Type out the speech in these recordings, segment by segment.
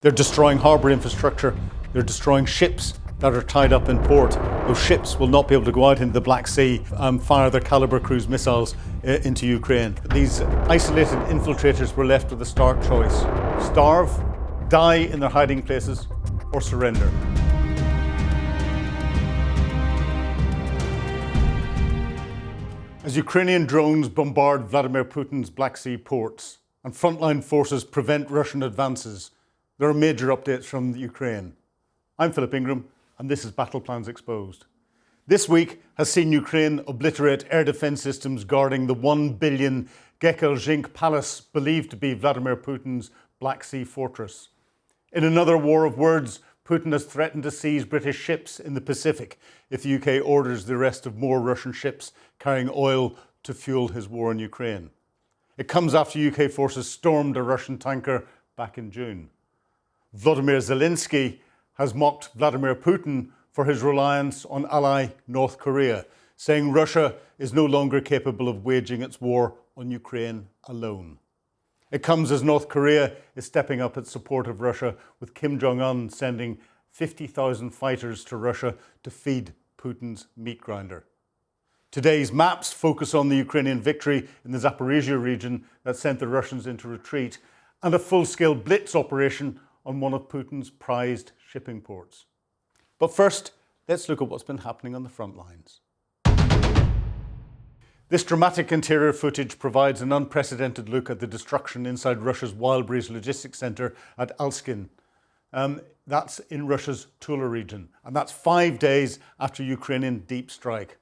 They're destroying harbour infrastructure, they're destroying ships that are tied up in port. Those ships will not be able to go out into the Black Sea and fire their Caliber cruise missiles into Ukraine. These isolated infiltrators were left with a stark choice: starve, die in their hiding places, or surrender. As Ukrainian drones bombard Vladimir Putin's Black Sea ports and frontline forces prevent Russian advances, there are major updates from Ukraine. I'm Philip Ingram, and this is Battle Plans Exposed. This week has seen Ukraine obliterate air defence systems guarding the 1 billion Kerch palace believed to be Vladimir Putin's Black Sea fortress. In another war of words, Putin has threatened to seize British ships in the Pacific if the UK orders the arrest of more Russian ships carrying oil to fuel his war in Ukraine. It comes after UK forces stormed a Russian tanker back in June. Volodymyr Zelensky has mocked Vladimir Putin for his reliance on ally North Korea, saying Russia is no longer capable of waging its war on Ukraine alone. It comes as North Korea is stepping up its support of Russia, with Kim Jong-un sending 50,000 fighters to Russia to feed Putin's meat grinder. Today's maps focus on the Ukrainian victory in the Zaporizhzhia region that sent the Russians into retreat, and a full-scale blitz operation on one of Putin's prized shipping ports. But first, let's look at what's been happening on the front lines. This dramatic interior footage provides an unprecedented look at the destruction inside Russia's Wildberries logistics centre at Alskin. That's in Russia's Tula region, and that's 5 days after Ukrainian deep strike.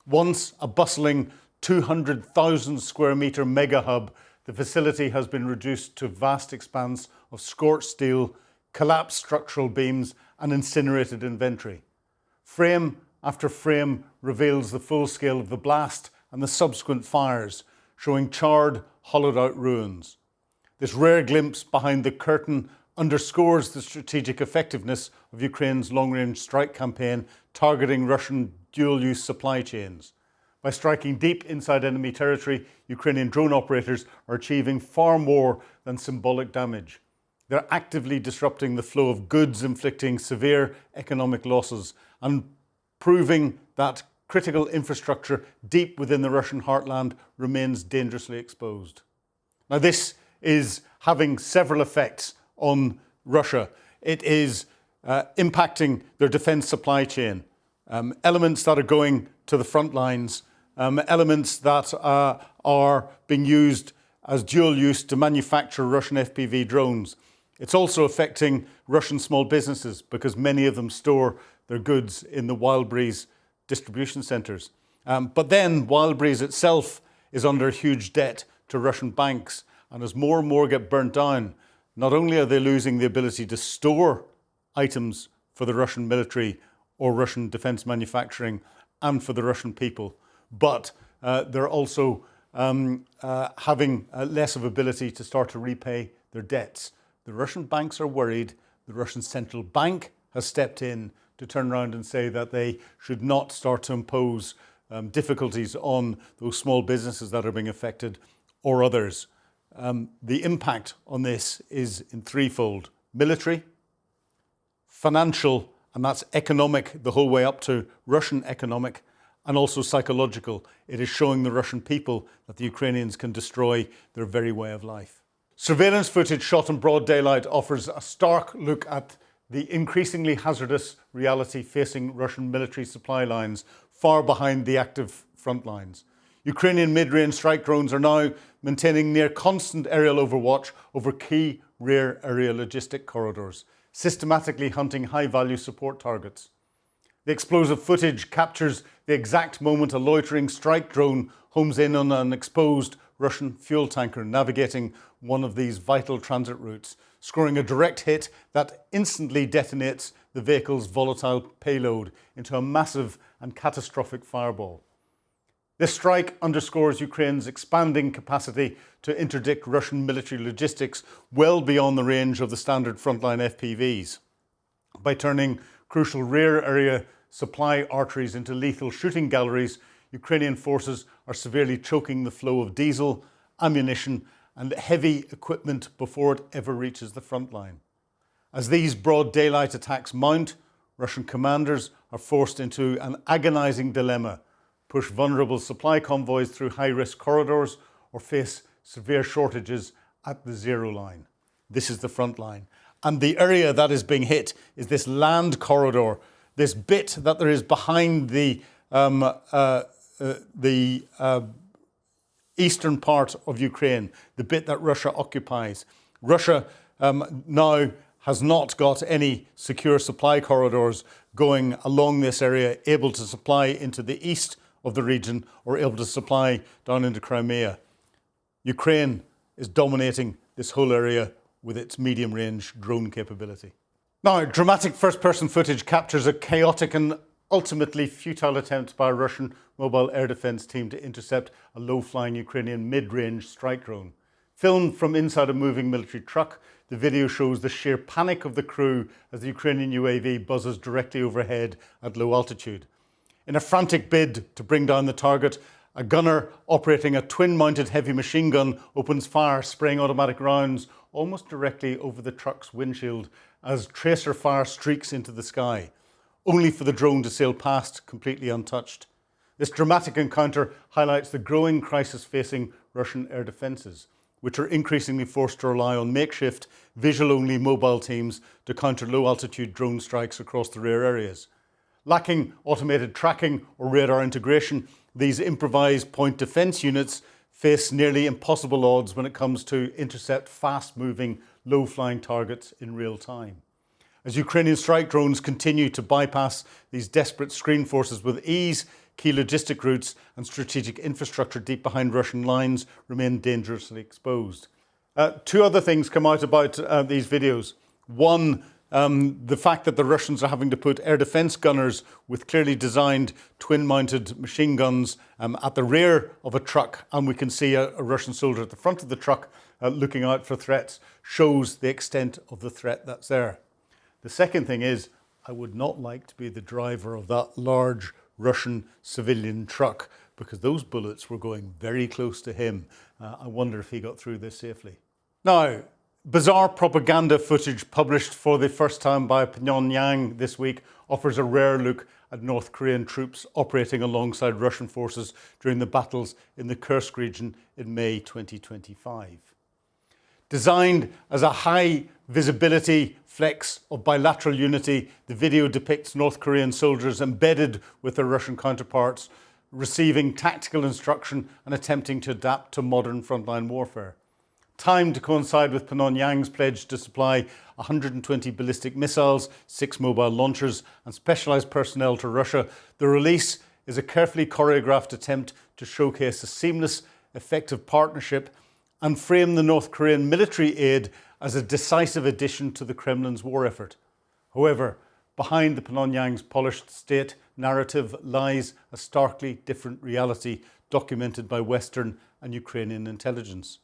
Once a bustling 200,000 square metre mega hub, the facility has been reduced to a vast expanse of scorched steel, collapsed structural beams and incinerated inventory. Frame after frame reveals the full scale of the blast and the subsequent fires, showing charred, hollowed-out ruins. This rare glimpse behind the curtain underscores the strategic effectiveness of Ukraine's long-range strike campaign targeting Russian dual-use supply chains. By striking deep inside enemy territory, Ukrainian drone operators are achieving far more than symbolic damage. They're actively disrupting the flow of goods, inflicting severe economic losses and proving that critical infrastructure deep within the Russian heartland remains dangerously exposed. Now, this is having several effects on Russia. It is impacting their defence supply chain. Elements that are going to the front lines, elements that are being used as dual use to manufacture Russian FPV drones. It's also affecting Russian small businesses because many of them store their goods in the Wildberries distribution centres. But then Wildberries itself is under huge debt to Russian banks, and as more and more get burnt down, not only are they losing the ability to store items for the Russian military or Russian defence manufacturing and for the Russian people, but they're also having less of ability to start to repay their debts. The Russian banks are worried. The Russian central bank has stepped in to turn around and say that they should not start to impose difficulties on those small businesses that are being affected or others. The impact on this is in threefold: military, financial, and that's economic the whole way up to Russian economic, and also psychological. It is showing the Russian people that the Ukrainians can destroy their very way of life. Surveillance footage shot in broad daylight offers a stark look at the increasingly hazardous reality facing Russian military supply lines far behind the active front lines. Ukrainian mid-range strike drones are now maintaining near constant aerial overwatch over key rear area logistic corridors, systematically hunting high-value support targets. The explosive footage captures the exact moment a loitering strike drone homes in on an exposed Russian fuel tanker navigating one of these vital transit routes, scoring a direct hit that instantly detonates the vehicle's volatile payload into a massive and catastrophic fireball. This strike underscores Ukraine's expanding capacity to interdict Russian military logistics well beyond the range of the standard frontline FPVs. By turning crucial rear area supply arteries into lethal shooting galleries, Ukrainian forces are severely choking the flow of diesel, ammunition and heavy equipment before it ever reaches the front line. As these broad daylight attacks mount, Russian commanders are forced into an agonizing dilemma: push vulnerable supply convoys through high-risk corridors or face severe shortages at the zero line. This is the front line. And the area that is being hit is this land corridor, this bit that there is behind the eastern part of Ukraine, the bit that Russia occupies. Russia now has not got any secure supply corridors going along this area, able to supply into the east of the region or able to supply down into Crimea. Ukraine is dominating this whole area with its medium-range drone capability. Now, dramatic first-person footage captures a chaotic and ultimately futile attempt by a Russian mobile air defense team to intercept a low-flying Ukrainian mid-range strike drone. Filmed from inside a moving military truck, the video shows the sheer panic of the crew as the Ukrainian UAV buzzes directly overhead at low altitude. In a frantic bid to bring down the target, a gunner operating a twin-mounted heavy machine gun opens fire, spraying automatic rounds almost directly over the truck's windshield as tracer fire streaks into the sky, only for the drone to sail past completely untouched. This dramatic encounter highlights the growing crisis facing Russian air defences, which are increasingly forced to rely on makeshift, visual-only mobile teams to counter low-altitude drone strikes across the rear areas. Lacking automated tracking or radar integration, these improvised point defence units face nearly impossible odds when it comes to intercept fast-moving, low-flying targets in real time. As Ukrainian strike drones continue to bypass these desperate screen forces with ease, key logistic routes and strategic infrastructure deep behind Russian lines remain dangerously exposed. Two other things come out about these videos. One, the fact that the Russians are having to put air defence gunners with clearly designed twin-mounted machine guns at the rear of a truck, and we can see a Russian soldier at the front of the truck looking out for threats, shows the extent of the threat that's there. The second thing is, I would not like to be the driver of that large Russian civilian truck, because those bullets were going very close to him. I wonder if he got through this safely. Now, bizarre propaganda footage published for the first time by Pyongyang this week offers a rare look at North Korean troops operating alongside Russian forces during the battles in the Kerch region in May 2025. Designed as a high visibility flex of bilateral unity, the video depicts North Korean soldiers embedded with their Russian counterparts, receiving tactical instruction and attempting to adapt to modern frontline warfare. Timed to coincide with Pyongyang's pledge to supply 120 ballistic missiles, 6 mobile launchers and specialised personnel to Russia, the release is a carefully choreographed attempt to showcase a seamless, effective partnership and frame the North Korean military aid as a decisive addition to the Kremlin's war effort. However, behind the Pyongyang's polished state narrative lies a starkly different reality documented by Western and Ukrainian intelligence.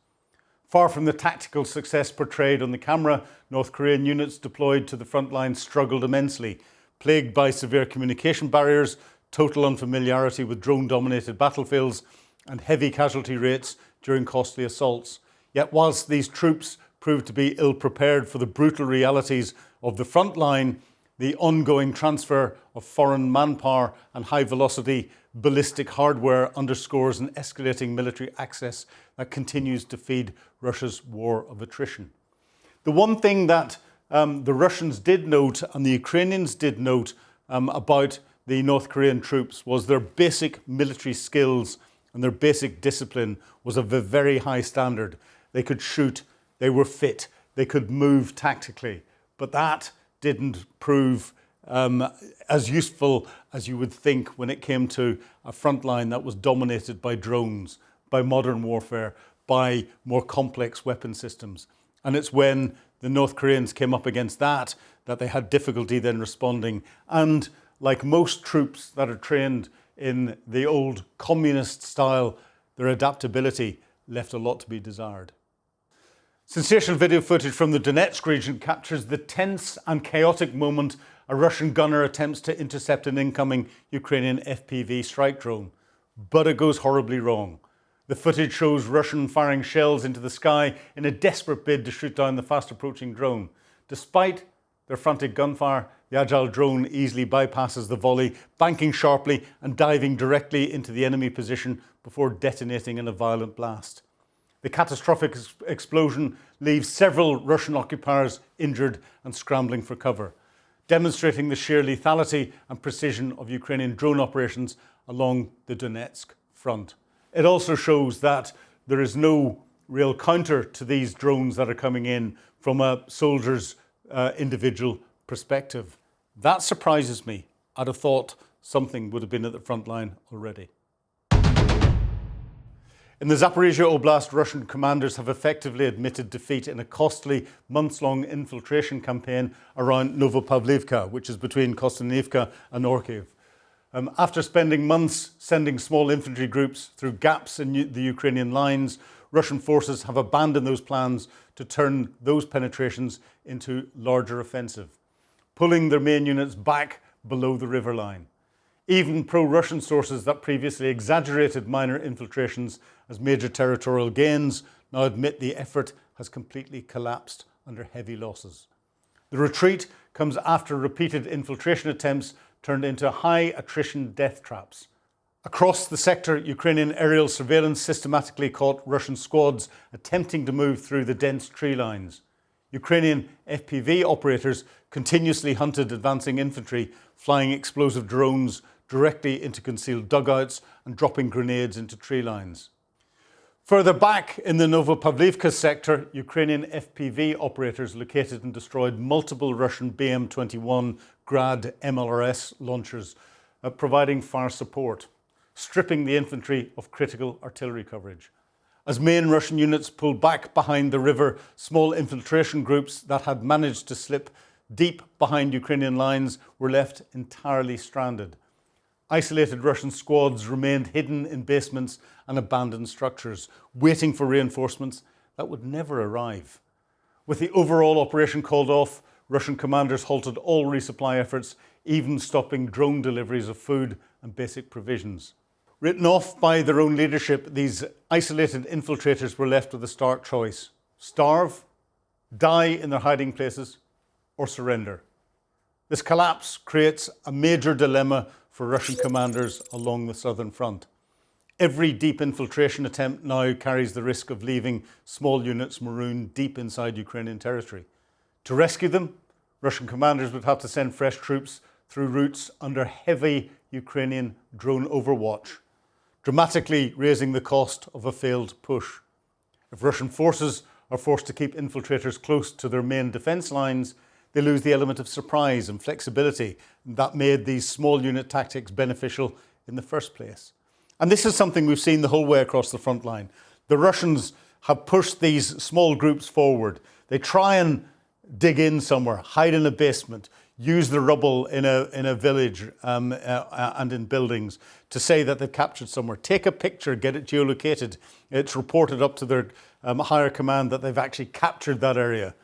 Far from the tactical success portrayed on the camera, North Korean units deployed to the front line struggled immensely, plagued by severe communication barriers, total unfamiliarity with drone-dominated battlefields, and heavy casualty rates during costly assaults. Yet whilst these troops proved to be ill-prepared for the brutal realities of the front line, the ongoing transfer of foreign manpower and high-velocity ballistic hardware underscores an escalating military access that continues to feed Russia's war of attrition. The one thing that the Russians did note and the Ukrainians did note about the North Korean troops was their basic military skills and their basic discipline was of a very high standard. They could shoot, they were fit, they could move tactically, but that didn't prove as useful as you would think when it came to a front line that was dominated by drones, by modern warfare, by more complex weapon systems. And it's when the North Koreans came up against that they had difficulty then responding. And like most troops that are trained in the old communist style, their adaptability left a lot to be desired. Sensational video footage from the Donetsk region captures the tense and chaotic moment a Russian gunner attempts to intercept an incoming Ukrainian FPV strike drone. But it goes horribly wrong. The footage shows Russian firing shells into the sky in a desperate bid to shoot down the fast-approaching drone. Despite Their frantic gunfire, the agile drone easily bypasses the volley, banking sharply and diving directly into the enemy position before detonating in a violent blast. The catastrophic explosion leaves several Russian occupiers injured and scrambling for cover, demonstrating the sheer lethality and precision of Ukrainian drone operations along the Donetsk front. It also shows that there is no real counter to these drones that are coming in from a soldier's individual perspective. That surprises me. I'd have thought something would have been at the front line already. In the Zaporizhzhia Oblast, Russian commanders have effectively admitted defeat in a costly months-long infiltration campaign around Novorossiysk, which is between Kostanivka and Orkiv. After spending months sending small infantry groups through gaps in the Ukrainian lines, Russian forces have abandoned those plans to turn those penetrations into larger offensive, pulling their main units back below the river line. Even pro-Russian sources that previously exaggerated minor infiltrations as major territorial gains now admit the effort has completely collapsed under heavy losses. The retreat comes after repeated infiltration attempts turned into high attrition death traps. Across the sector, Ukrainian aerial surveillance systematically caught Russian squads attempting to move through the dense tree lines. Ukrainian FPV operators continuously hunted advancing infantry, flying explosive drones directly into concealed dugouts and dropping grenades into tree lines. Further back in the Novorossiysk sector, Ukrainian FPV operators located and destroyed multiple Russian BM-21 Grad MLRS launchers, providing fire support, stripping the infantry of critical artillery coverage. As main Russian units pulled back behind the river, small infiltration groups that had managed to slip deep behind Ukrainian lines were left entirely stranded. Isolated Russian squads remained hidden in basements and abandoned structures, waiting for reinforcements that would never arrive. With the overall operation called off, Russian commanders halted all resupply efforts, even stopping drone deliveries of food and basic provisions. Written off by their own leadership, these isolated infiltrators were left with a stark choice: starve, die in their hiding places, or surrender. This collapse creates a major dilemma for Russian commanders along the southern front. Every deep infiltration attempt now carries the risk of leaving small units marooned deep inside Ukrainian territory. To rescue them, Russian commanders would have to send fresh troops through routes under heavy Ukrainian drone overwatch, dramatically raising the cost of a failed push. If Russian forces are forced to keep infiltrators close to their main defence lines, they lose the element of surprise and flexibility that made these small unit tactics beneficial in the first place. And this is something we've seen the whole way across the front line. The Russians have pushed these small groups forward. They try and dig in somewhere, hide in a basement, use the rubble in a village and in buildings to say that they've captured somewhere. Take a picture, get it geolocated. It's reported up to their higher command that they've actually captured that area.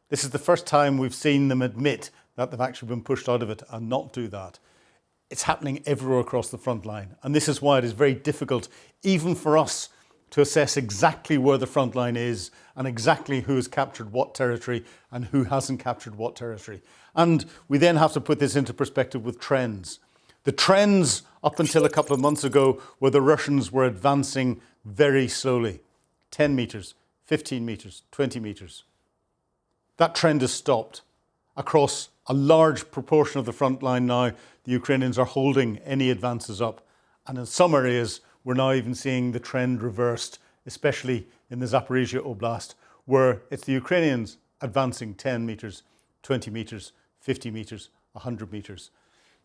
This is the first time we've seen them admit that they've actually been pushed out of it and not do that. It's happening everywhere across the front line. And this is why it is very difficult, even for us, to assess exactly where the front line is and exactly who has captured what territory and who hasn't captured what territory. And we then have to put this into perspective with trends. The trends up until a couple of months ago were the Russians were advancing very slowly. 10 metres, 15 metres, 20 metres. That trend has stopped. Across a large proportion of the front line now, the Ukrainians are holding any advances up. And in some areas, we're now even seeing the trend reversed, especially in the Zaporizhzhia Oblast, where it's the Ukrainians advancing 10 metres, 20 metres, 50 metres, 100 metres.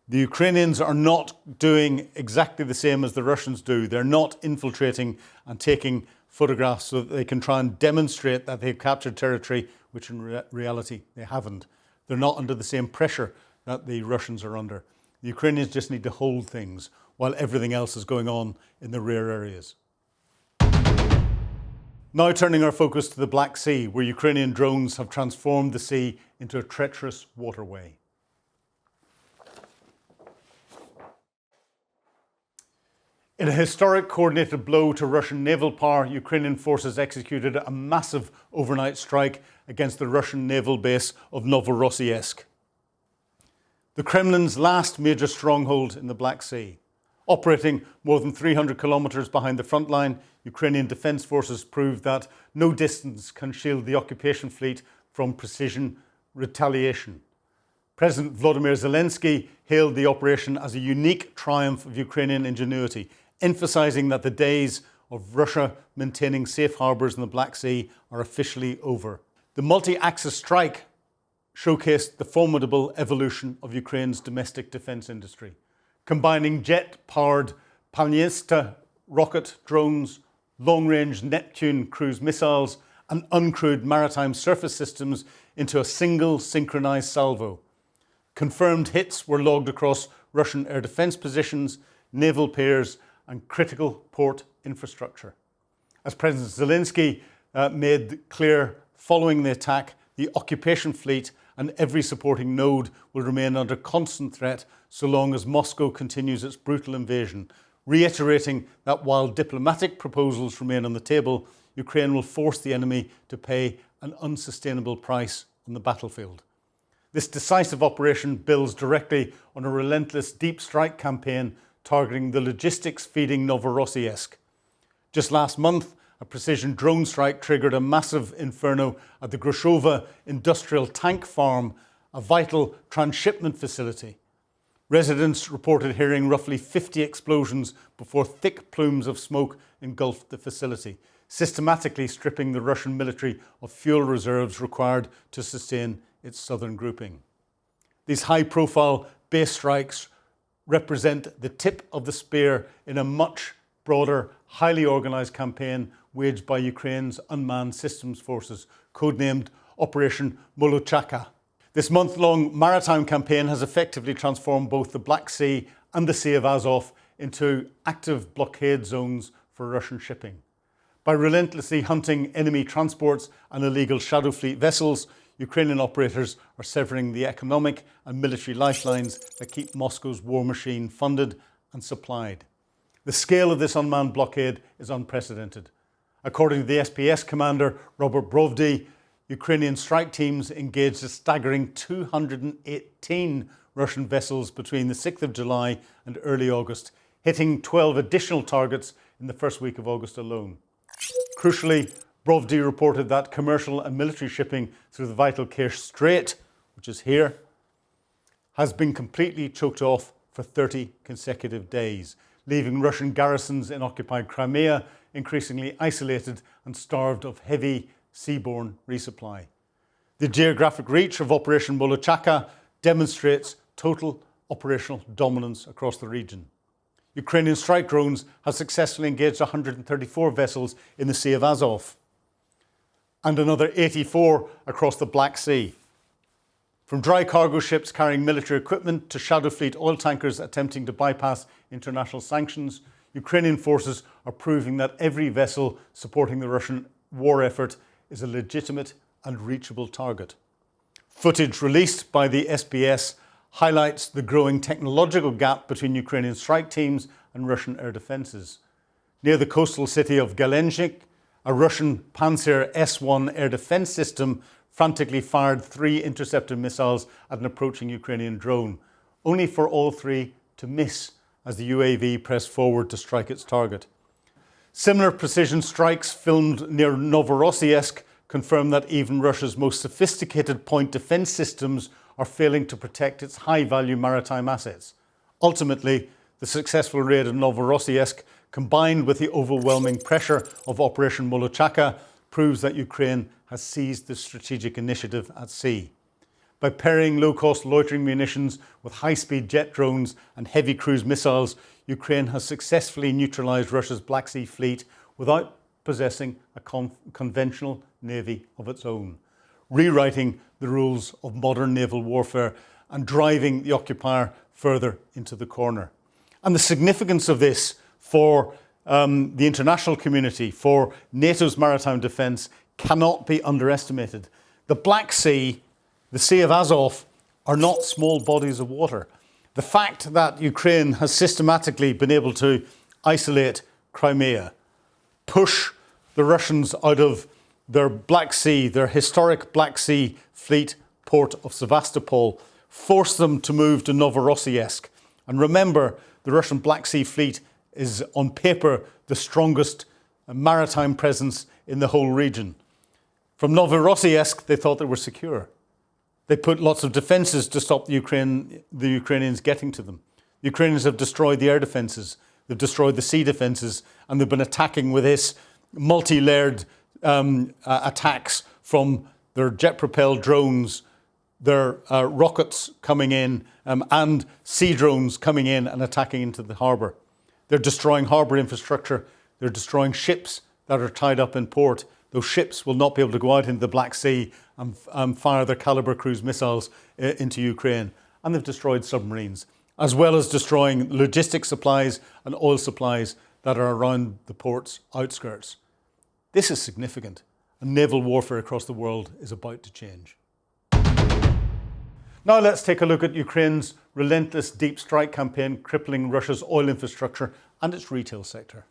The Ukrainians are not doing exactly the same as the Russians do. They're not infiltrating and taking photographs so that they can try and demonstrate that they've captured territory, which in reality they haven't. They're not under the same pressure that the Russians are under. The Ukrainians just need to hold things while everything else is going on in the rear areas. Now turning our focus to the Black Sea, where Ukrainian drones have transformed the sea into a treacherous waterway. In a historic coordinated blow to Russian naval power, Ukrainian forces executed a massive overnight strike against the Russian naval base of Novorossiysk, the Kremlin's last major stronghold in the Black Sea. Operating more than 300 kilometres behind the front line, Ukrainian defence forces proved that no distance can shield the occupation fleet from precision retaliation. President Vladimir Zelensky hailed the operation as a unique triumph of Ukrainian ingenuity, emphasising that the days of Russia maintaining safe harbours in the Black Sea are officially over. The multi-axis strike showcased the formidable evolution of Ukraine's domestic defence industry, combining jet-powered Palnista rocket drones, long-range Neptune cruise missiles and uncrewed maritime surface systems into a single synchronised salvo. Confirmed hits were logged across Russian air defence positions, naval piers and critical port infrastructure. As President Zelensky made clear following the attack, the occupation fleet and every supporting node will remain under constant threat so long as Moscow continues its brutal invasion, reiterating that while diplomatic proposals remain on the table, Ukraine will force the enemy to pay an unsustainable price on the battlefield. This decisive operation builds directly on a relentless deep strike campaign targeting the logistics feeding Novorossiysk. Just last month, a precision drone strike triggered a massive inferno at the Grushova industrial tank farm, a vital transshipment facility. Residents reported hearing roughly 50 explosions before thick plumes of smoke engulfed the facility, systematically stripping the Russian military of fuel reserves required to sustain its southern grouping. These high-profile base strikes represent the tip of the spear in a much broader, highly organised campaign waged by Ukraine's unmanned systems forces, codenamed Operation MoLoChKa. This month-long maritime campaign has effectively transformed both the Black Sea and the Sea of Azov into active blockade zones for Russian shipping. By relentlessly hunting enemy transports and illegal shadow fleet vessels, Ukrainian operators are severing the economic and military lifelines that keep Moscow's war machine funded and supplied. The scale of this unmanned blockade is unprecedented. According to the SPS commander, Robert Brovdy, Ukrainian strike teams engaged a staggering 218 Russian vessels between the 6th of July and early August, hitting 12 additional targets in the first week of August alone. Crucially, Brovdy reported that commercial and military shipping through the vital Kerch Strait, which is here, has been completely choked off for 30 consecutive days, leaving Russian garrisons in occupied Crimea increasingly isolated and starved of heavy seaborne resupply. The geographic reach of Operation MoLoChKa demonstrates total operational dominance across the region. Ukrainian strike drones have successfully engaged 134 vessels in the Sea of Azov and another 84 across the Black Sea. From dry cargo ships carrying military equipment to shadow fleet oil tankers attempting to bypass international sanctions, Ukrainian forces are proving that every vessel supporting the Russian war effort is a legitimate and reachable target. Footage released by the SBS highlights the growing technological gap between Ukrainian strike teams and Russian air defences. Near the coastal city of Galenchik, a Russian Panzer S-1 air defence system frantically fired 3 interceptor missiles at an approaching Ukrainian drone, only for all 3 to miss as the UAV pressed forward to strike its target. Similar precision strikes filmed near Novorossiysk confirm that even Russia's most sophisticated point defence systems are failing to protect its high-value maritime assets. Ultimately, the successful raid of Novorossiysk, combined with the overwhelming pressure of Operation MoLoChKa, proves that Ukraine has seized the strategic initiative at sea. By pairing low-cost loitering munitions with high-speed jet drones and heavy cruise missiles, Ukraine has successfully neutralised Russia's Black Sea fleet without possessing a conventional navy of its own, rewriting the rules of modern naval warfare and driving the occupier further into the corner. And the significance of this for the international community, for NATO's maritime defence, cannot be underestimated. The Black Sea, the Sea of Azov, are not small bodies of water. The fact that Ukraine has systematically been able to isolate Crimea, push the Russians out of their Black Sea, their historic Black Sea fleet port of Sevastopol, force them to move to Novorossiysk. And remember, the Russian Black Sea fleet is on paper the strongest maritime presence in the whole region. From Novorossiysk, they thought they were secure. They put lots of defences to stop the Ukrainians getting to them. The Ukrainians have destroyed the air defences, they've destroyed the sea defences, and they've been attacking with this multi-layered attacks from their jet-propelled drones, their rockets coming in, and sea drones coming in and attacking into the harbour. They're destroying harbour infrastructure. They're destroying ships that are tied up in port. Those ships will not be able to go out into the Black Sea and fire their Caliber cruise missiles into Ukraine. And they've destroyed submarines, as well as destroying logistics supplies and oil supplies that are around the port's outskirts. This is significant, and naval warfare across the world is about to change. Now let's take a look at Ukraine's relentless deep strike campaign crippling Russia's oil infrastructure and its retail sector.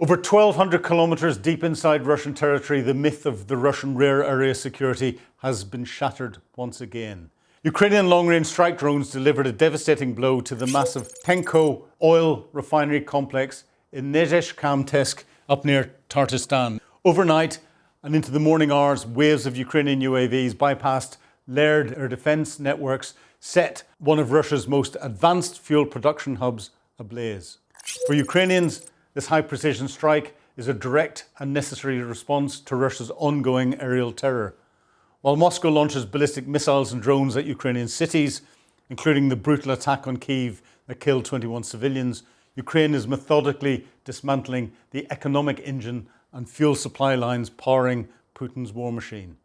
Over 1,200 kilometres deep inside Russian territory, the myth of the Russian rare area security has been shattered once again. Ukrainian long-range strike drones delivered a devastating blow to the massive Tenko oil refinery complex in Nezhezhkamtsk up near Tartustan. Overnight and into the morning hours, waves of Ukrainian UAVs bypassed layered air defence networks, set one of Russia's most advanced fuel production hubs ablaze. For Ukrainians, this high-precision strike is a direct and necessary response to Russia's ongoing aerial terror. While Moscow launches ballistic missiles and drones at Ukrainian cities, including the brutal attack on Kyiv that killed 21 civilians, Ukraine is methodically dismantling the economic engine and fuel supply lines powering Putin's war machine.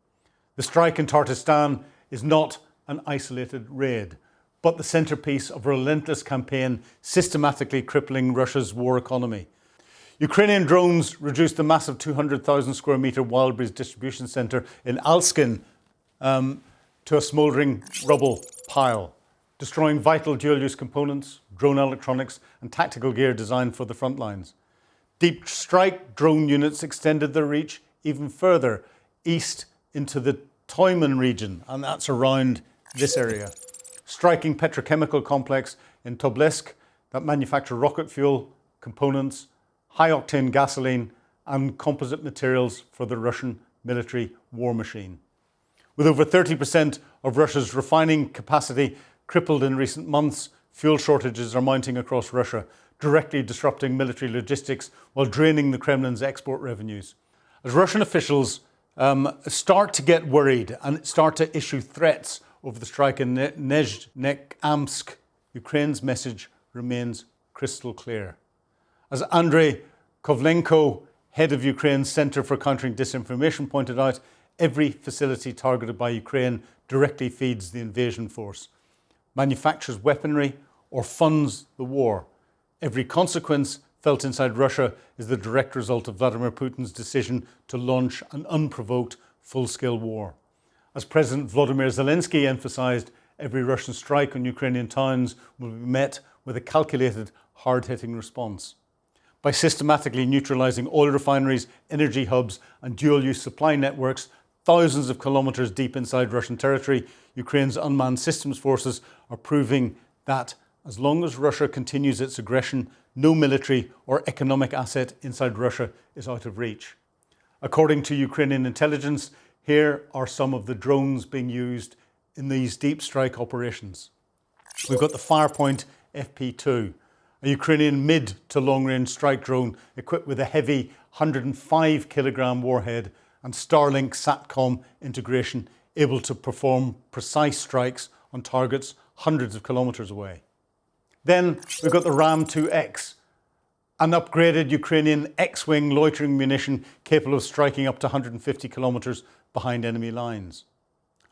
The strike in Tartustan is not an isolated raid, but the centrepiece of a relentless campaign systematically crippling Russia's war economy. Ukrainian drones reduced the massive 200,000 square metre Wildberries distribution centre in Alskin to a smouldering rubble pile, destroying vital dual-use components, drone electronics and tactical gear designed for the front lines. Deep strike drone units extended their reach even further east into the Tyumen region, and that's around this area, striking petrochemical complex in Tobolsk that manufacture rocket fuel, components, high-octane gasoline and composite materials for the Russian military war machine. With over 30% of Russia's refining capacity crippled in recent months, fuel shortages are mounting across Russia, directly disrupting military logistics while draining the Kremlin's export revenues. As Russian officials start to get worried and start to issue threats over the strike in Nezhnekamsk, Ukraine's message remains crystal clear. As Andrei Kovlenko, head of Ukraine's Centre for Countering Disinformation, pointed out, every facility targeted by Ukraine directly feeds the invasion force, manufactures weaponry or funds the war. Every consequence felt inside Russia is the direct result of Vladimir Putin's decision to launch an unprovoked full-scale war. As President Vladimir Zelensky emphasised, every Russian strike on Ukrainian towns will be met with a calculated, hard-hitting response. By systematically neutralising oil refineries, energy hubs and dual-use supply networks thousands of kilometres deep inside Russian territory, Ukraine's unmanned systems forces are proving that as long as Russia continues its aggression, no military or economic asset inside Russia is out of reach. According to Ukrainian intelligence, here are some of the drones being used in these deep strike operations. We've got the Firepoint FP2, a Ukrainian mid to long-range strike drone equipped with a heavy 105 kilogram warhead and Starlink SATCOM integration, able to perform precise strikes on targets hundreds of kilometres away. Then we've got the Ram-2X, an upgraded Ukrainian X-wing loitering munition capable of striking up to 150 kilometres behind enemy lines.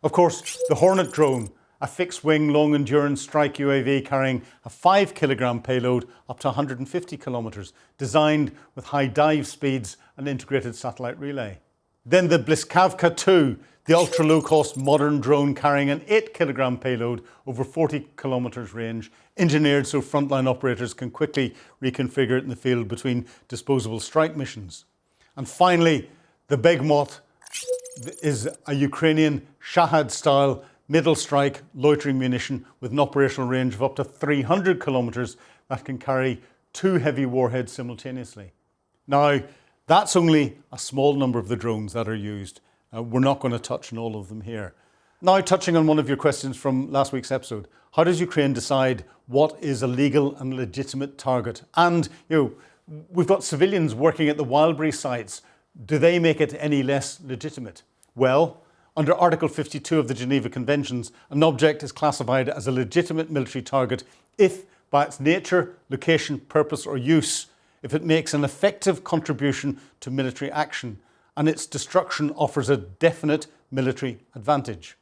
Of course, the Hornet drone, a fixed-wing long-endurance strike UAV carrying a 5 kilogram payload up to 150 kilometres, designed with high dive speeds and integrated satellite relay. Then the blitzed 2, the ultra-low-cost modern drone carrying an 8-kilogram payload over 40 kilometres range, engineered so frontline operators can quickly reconfigure it in the field between disposable strike missions. And finally, the Begmot is a Ukrainian Shahad-style middle strike loitering munition with an operational range of up to 300 kilometres that can carry 2 heavy warheads simultaneously. Now, that's only a small number of the drones that are used. We're not going to touch on all of them here. Now, touching on one of your questions from last week's episode, how does Ukraine decide what is a legal and legitimate target? And, we've got civilians working at the Wildberries sites. Do they make it any less legitimate? Well, under Article 52 of the Geneva Conventions, an object is classified as a legitimate military target if, by its nature, location, purpose or use, if it makes an effective contribution to military action and its destruction offers a definite military advantage.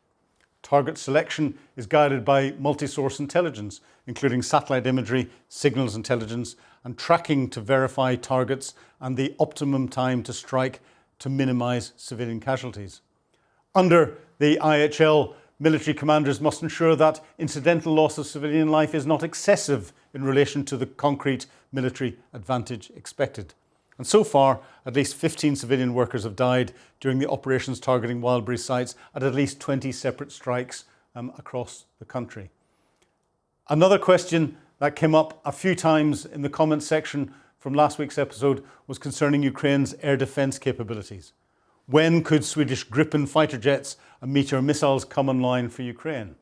Target selection is guided by multi-source intelligence, including satellite imagery, signals intelligence, and tracking to verify targets and the optimum time to strike to minimise civilian casualties. Under the IHL, military commanders must ensure that incidental loss of civilian life is not excessive in relation to the concrete military advantage expected. And so far, at least 15 civilian workers have died during the operations targeting Wildberries sites at least 20 separate strikes across the country. Another question that came up a few times in the comments section from last week's episode was concerning Ukraine's air defence capabilities. When could Swedish Gripen fighter jets and Meteor missiles come online for Ukraine?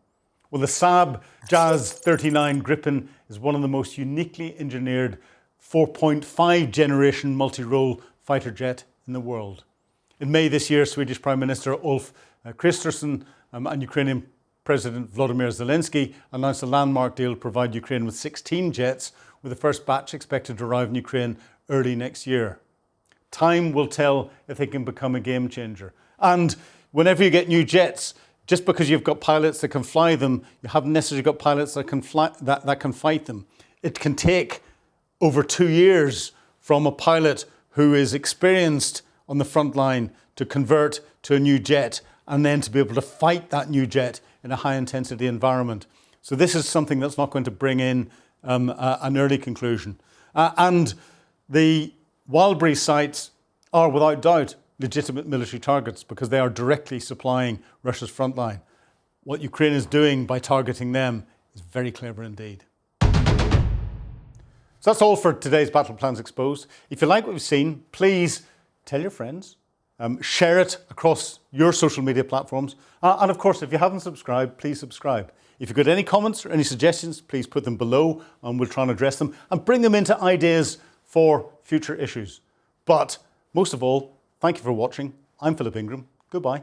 Well, the Saab JAS 39 Gripen is one of the most uniquely engineered 4.5 generation multi-role fighter jet in the world. In May this year, Swedish Prime Minister Ulf Kristersson and Ukrainian President Vladimir Zelensky announced a landmark deal to provide Ukraine with 16 jets, with the first batch expected to arrive in Ukraine early next year. Time will tell if they can become a game changer. And whenever you get new jets, just because you've got pilots that can fly them, you haven't necessarily got pilots that can fight them. It can take over 2 years from a pilot who is experienced on the front line to convert to a new jet and then to be able to fight that new jet in a high intensity environment. So this is something that's not going to bring in an early conclusion. And the Wildberries sites are without doubt legitimate military targets because they are directly supplying Russia's front line. What Ukraine is doing by targeting them is very clever indeed. So that's all for today's Battle Plans Exposed. If you like what we've seen, please tell your friends, share it across your social media platforms. And of course, if you haven't subscribed, please subscribe. If you've got any comments or any suggestions, please put them below and we'll try and address them and bring them into ideas for future issues. But most of all, thank you for watching. I'm Philip Ingram. Goodbye.